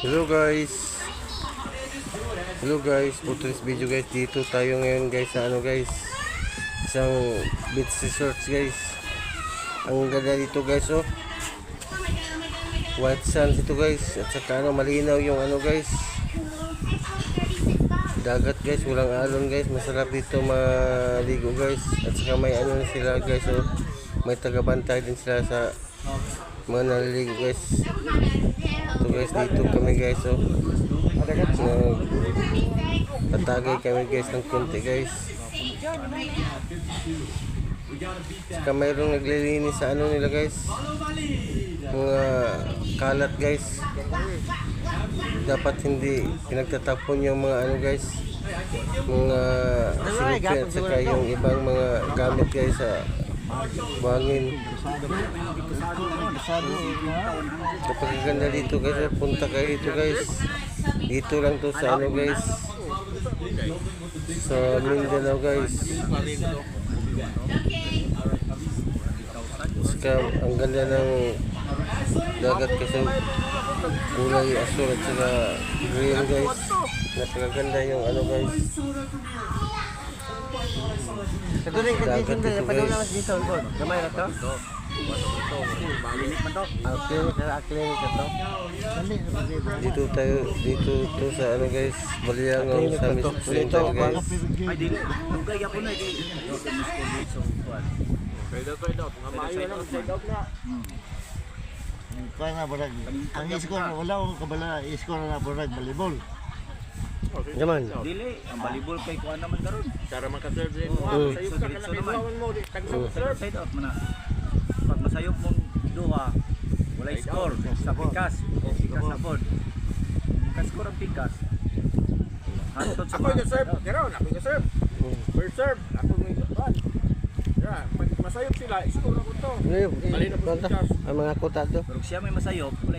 Hello guys. Hello guys, for today's video guys, dito tayo ngayon guys sa isang beach resort guys. Ang ganda dito guys, oh. White sands ito guys, at saka malinaw yung guys. Dagat guys, walang alon guys, masarap dito maligo guys. At saka may sila guys, oh. May tagabantay din sila sa mga naliligo guys. Ito guys, dito kami guys, oh. Patagay kami guys ng konti guys. Saka mayroong naglilinis sa nila guys, mga kalat guys. Dapat hindi pinagtatapon yung mga guys, mga silipin at saka yung ibang mga gamit guys sa buhangin. Kapag ganda dito guys, punta kayo dito guys. Dito lang to sa guys, sa Mindanao guys. Saka ang ganda ng dagat kasi kulay asul at saka green guys. Napakaganda yung guys. Dagat dito guys. Gamay na to? Dito tayo, dito to sa guys, Baliangaw sa Center guys. Ay, dili. Lugay ako na. Kaya nga barag. Ang iskor wala ko kabala iskor na barag volleyball. Yaman. Dili, ang volleyball kay kuan naman karon. Cara makaserve din mo. Sayop ka na bitawan mo di tag-serve. Side out man na. Pag masayop mong duha, wala score sa pikas. O pikas na pod. Pikas score ang pikas. Hantod sa Ako yung serve. Karon, ako yung serve. First serve, ako yung serve. Yeah, pag masayop sila, isko na ko to. Ang mga kota to. pero siya may masayop, wala